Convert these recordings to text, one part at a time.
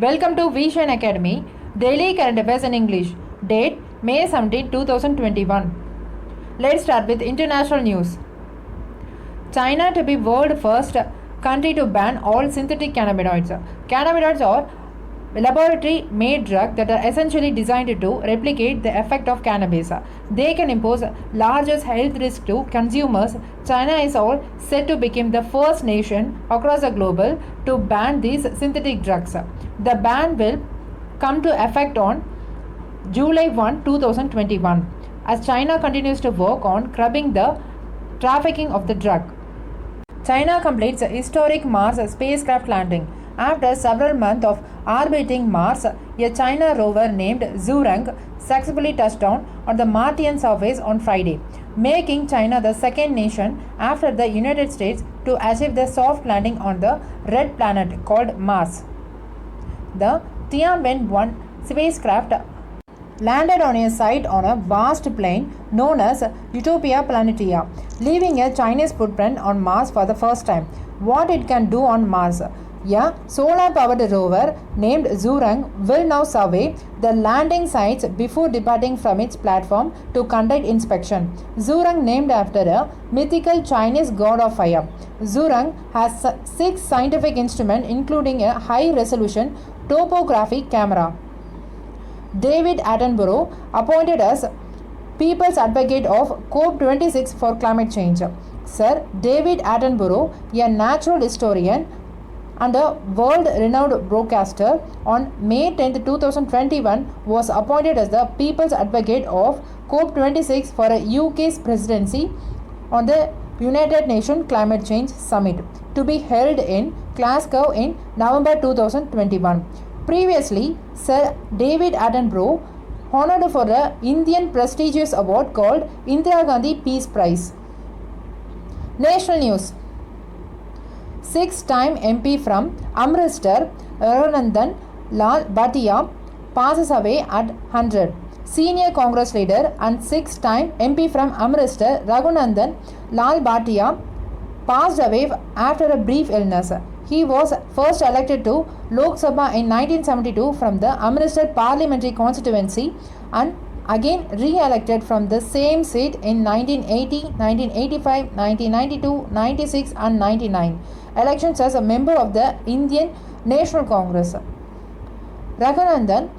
Welcome to Vision Academy, Daily Current Affairs in English. Date May 17, 2021. Let's start with international news. China to be world first country to ban all synthetic cannabinoids. Cannabinoids are laboratory-made drugs that are essentially designed to replicate the effect of cannabis. They can impose largest health risks to consumers. China is all set to become the first nation across the globe to ban these synthetic drugs. The ban will come to effect on July 1, 2021, as China continues to work on curbing the trafficking of the drug. China completes a historic Mars spacecraft landing. After several months of orbiting Mars, a China rover named Zhurong successfully touched down on the Martian surface on Friday, making China the second nation after the United States to achieve the soft landing on the red planet called Mars. The Tianwen-1 spacecraft landed on a site on a vast plain known as Utopia Planitia, leaving a Chinese footprint on Mars for the first time. What it can do on Mars? A solar-powered rover named Zhurong will now survey the landing sites before departing from its platform to conduct inspection. Zhurong, named after a mythical Chinese god of fire. Zhurong has 6 scientific instruments, including a high-resolution topographic camera. David Attenborough, appointed as People's Advocate of COP26 for climate change. Sir David Attenborough, a natural historian and a world-renowned broadcaster, on May 10, 2021 was appointed as the People's Advocate of COP26 for a UK's presidency on the United Nations Climate Change Summit to be held in Glasgow in November 2021. Previously, Sir David Attenborough honored for the Indian prestigious award called Indira Gandhi Peace Prize. National news. 6-time MP from Amritsar, Raghunandan Lal Bhatia, passes away at 100. Senior Congress leader and 6-time MP from Amritsar, Raghunandan Lal Bhatia, passed away after a brief illness. He was first elected to Lok Sabha in 1972 from the Amritsar parliamentary constituency and again re-elected from the same seat in 1980, 1985, 1992, 96 and 99 elections as a member of the Indian National Congress. Raghunandan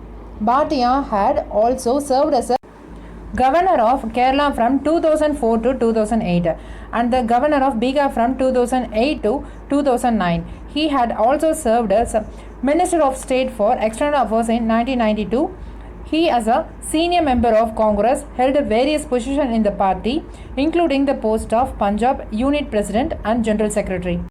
Bhatia had also served as a Governor of Kerala from 2004 to 2008 and the Governor of Bihar from 2008 to 2009. He had also served as Minister of State for External Affairs in 1992. He, as a senior member of Congress, held various positions in the party, including the post of Punjab Unit President and General Secretary.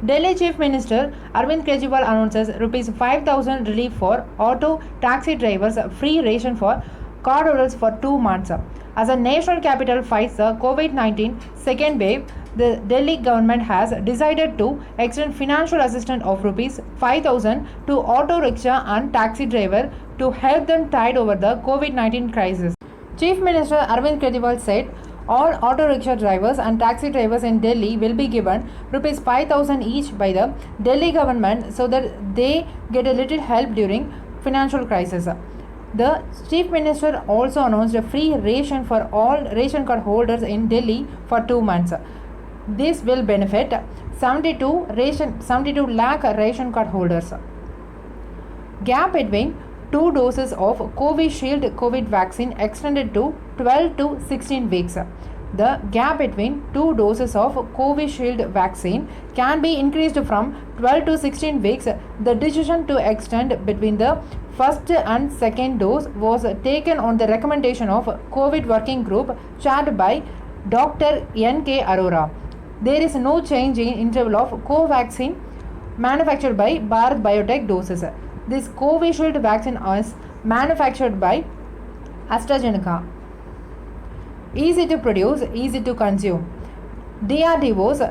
Delhi Chief Minister Arvind Kejriwal announces Rs 5,000 relief for auto taxi drivers, free ration for cardholders for 2 months. As the national capital fights the COVID-19 second wave, the Delhi government has decided to extend financial assistance of Rs 5,000 to auto rickshaw and taxi driver to help them tide over the COVID-19 crisis. Chief Minister Arvind Kejriwal said all auto rickshaw drivers and taxi drivers in Delhi will be given Rs 5,000 each by the Delhi government so that they get a little help during financial crisis. The Chief Minister also announced a free ration for all ration card holders in Delhi for 2 months. This will benefit 72 lakh ration card holders. Gap between 2 doses of Covishield COVID vaccine extended to 12 to 16 weeks. The gap between 2 doses of Covishield vaccine can be increased from 12 to 16 weeks. The decision to extend between the first and second dose was taken on the recommendation of COVID working group chaired by Dr. N.K. Arora. There is no change in interval of Covaxin manufactured by Bharat Biotech doses. This Covishield vaccine is manufactured by AstraZeneca. Easy to produce, easy to consume. DRDO's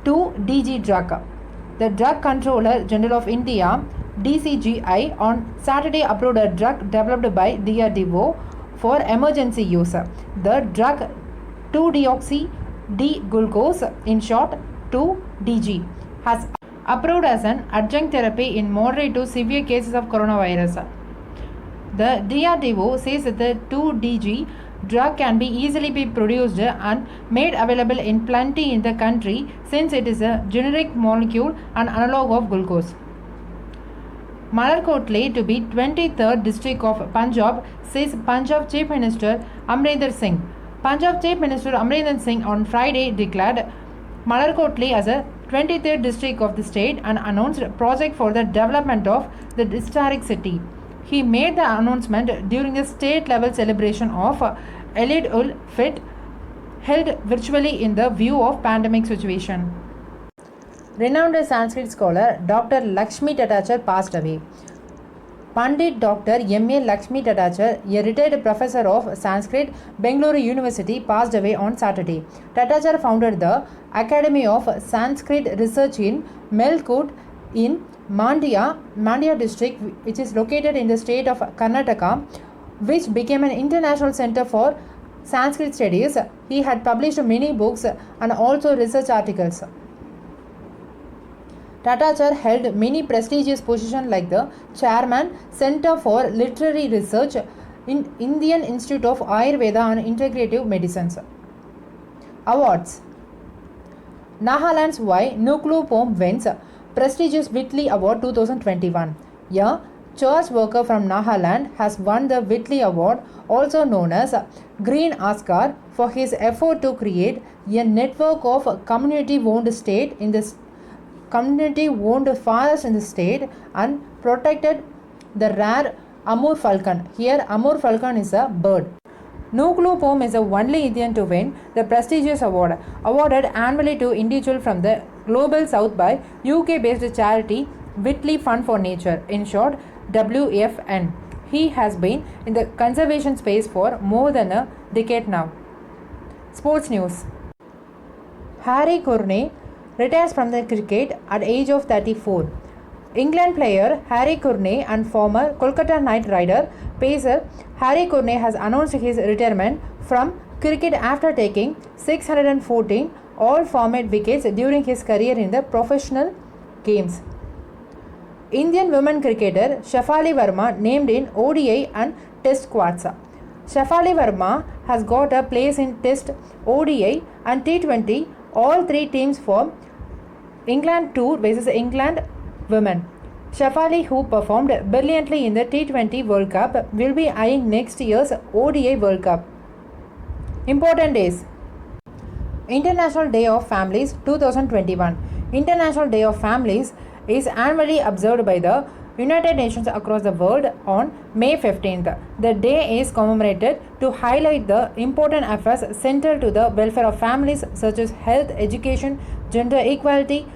2DG drug. The Drug Controller General of India, DCGI, on Saturday approved a drug developed by DRDO for emergency use. The drug 2-deoxy D-glucose, in short 2DG, has approved as an adjunct therapy in moderate to severe cases of coronavirus. The DRDO says that the 2DG drug can be easily be produced and made available in plenty in the country since it is a generic molecule and analog of glucose. Malarkotla to be 23rd district of Punjab, says Punjab Chief Minister Amrinder Singh. Punjab Chief Minister Amrinder Singh on Friday declared Malarkotla as a 23rd district of the state and announced a project for the development of the historic city. He made the announcement during a state level celebration of Eid ul Fitr held virtually in the view of pandemic situation. Renowned Sanskrit scholar Dr. Lakshmi Tatachar passed away. Pandit Dr. M.A. Lakshmi Tatachar, a retired professor of Sanskrit, Bengaluru University, passed away on Saturday. Tatachar founded the Academy of Sanskrit Research in Melkut in Mandya district, which is located in the state of Karnataka, which became an international center for Sanskrit studies. He had published many books and also research articles. Tatachar held many prestigious positions like the Chairman, Center for Literary Research in Indian Institute of Ayurveda and Integrative Medicines. Awards. Nagaland's Y. Nuklu wins prestigious Whitley Award 2021. A church worker from Nagaland has won the Whitley Award, also known as Green Oscar, for his effort to create a network of community-owned state in the community-owned forests in the state and protected the rare Amur falcon. Here, Amur falcon is a bird. Nuklu Pom is the only Indian to win the prestigious award, awarded annually to individuals from the Global South by UK-based charity Whitley Fund for Nature, in short WFN. He has been in the conservation space for more than a decade now. Sports news. Harry Courtney retires from the cricket at age of 34. England player Harry Courtney and former Kolkata Knight Rider pacer Harry Courtney has announced his retirement from cricket after taking 614 all-format wickets during his career in the professional games. Indian women cricketer Shafali Verma named in ODI and Test squads. Shafali Verma has got a place in Test, ODI and T20, all three teams for England tour versus England women. Shafali, who performed brilliantly in the T20 World Cup, will be eyeing next year's ODI World Cup. Important days. International Day of Families 2021. International Day of Families is annually observed by the United Nations across the world on May 15th. The day is commemorated to highlight the important efforts central to the welfare of families such as health, education, gender equality,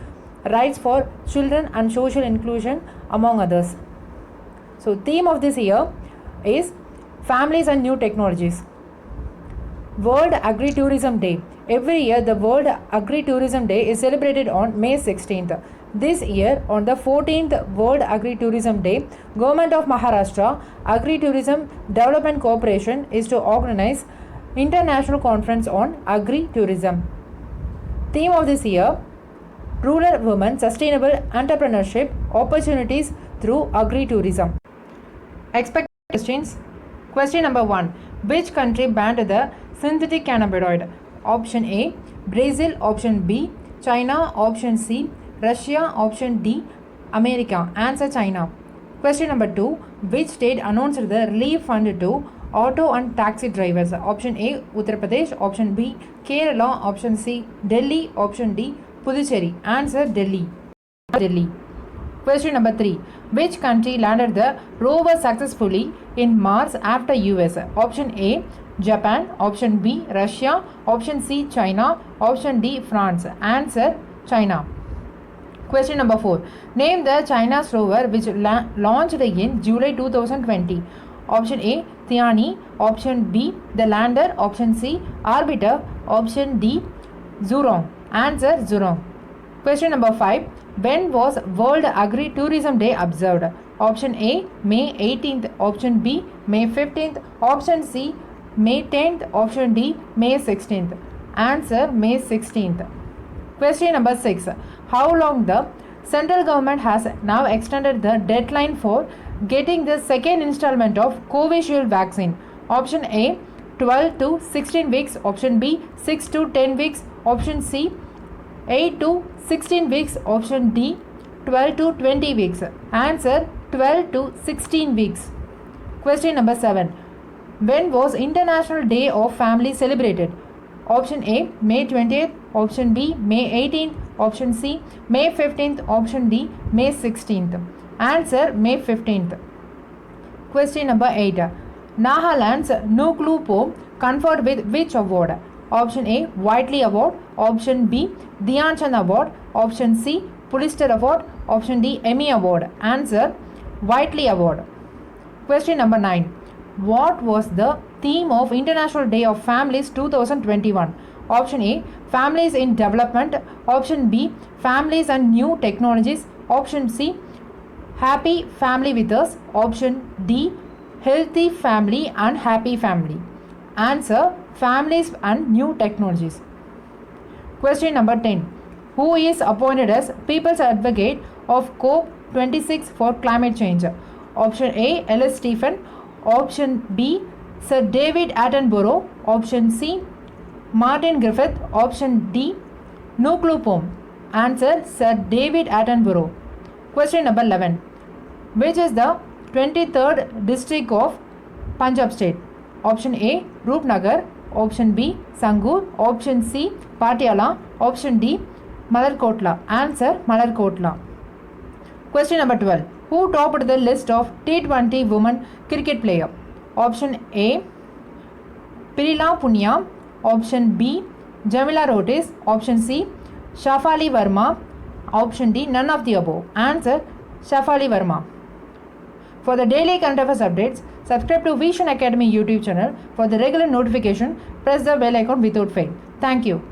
rights for children and social inclusion, among others. So theme of this year is Families and New Technologies. World Agri-Tourism Day. Every year the World Agri-Tourism Day is celebrated on May 16th. This year on the 14th World Agri-Tourism Day, Government of Maharashtra Agri-Tourism Development Corporation is to organize International Conference on Agri-Tourism. Theme of this year, Rural Women Sustainable Entrepreneurship Opportunities through Agri-Tourism. Expected questions. Question number 1. Which country banned the synthetic cannabinoid? Option A, Brazil. Option B, China. Option C, Russia. Option D, America. Answer China. Question number 2. Which state announced the relief fund to auto and taxi drivers? Option A, Uttar Pradesh. Option B, Kerala. Option C, Delhi. Option D, Puducherry. Answer Delhi. Question number 3. Which country landed the rover successfully in Mars after US? Option A, Japan. Option B, Russia. Option C, China. Option D, France. Answer China. Question number 4. Name the China's rover which launched in July 2020. Option A, Tianyi. Option B, the lander. Option C, orbiter. Option D, Zhurong. Answer Zhurong. Question number 5. When was World Agri-Tourism Day observed? Option A, May 18th. Option B, May 15th. Option C, May 10th. Option D, May 16th. Answer May 16th. Question number 6. How long the Central government has now extended the deadline for getting the second installment of Covishield vaccine. Option A 12 to 16 weeks, option B 6 to 10 weeks, option C 8 to 16 weeks, option D 12 to 20 weeks. Answer 12 to 16 weeks. Question number 7. When was International Day of Family celebrated? Option A May 20th, option B May 18th, option C May 15th, option D May 16th. Answer May 15th. Question number 8. Nagaland's Nuklupo conferred with which award? Option A Whiteley Award, option B Dhyan Chand Award, option C Pulitzer Award, option D Emmy Award. Answer Whiteley Award. Question number 9. What was the theme of International Day of Families 2021? Option A Families in Development, option B Families and New Technologies, option C Happy Family with Us, option D Healthy Family and Happy Family. Answer Families and New Technologies. Question number 10. Who is appointed as People's Advocate of COP26 for climate change? Option A Ellis Stephen, option B Sir David Attenborough, option C Martin Griffith, option D Nuklu. Answer Sir David Attenborough. Question number 11. Which is the 23rd district of Punjab state? Option A Roopnagar, option B Sangur, option C Patiala, option D Malarkotla. Answer Malarkotla. Question number 12. Who topped the list of T20 women cricket player? Option A Pirila Punia, option B Jamila Rotis, option C Shafali Verma, option D none of the above. Answer Shafali Verma. For the daily current affairs updates, subscribe to Vision Academy YouTube channel. For the regular notification, press the bell icon without fail. Thank you.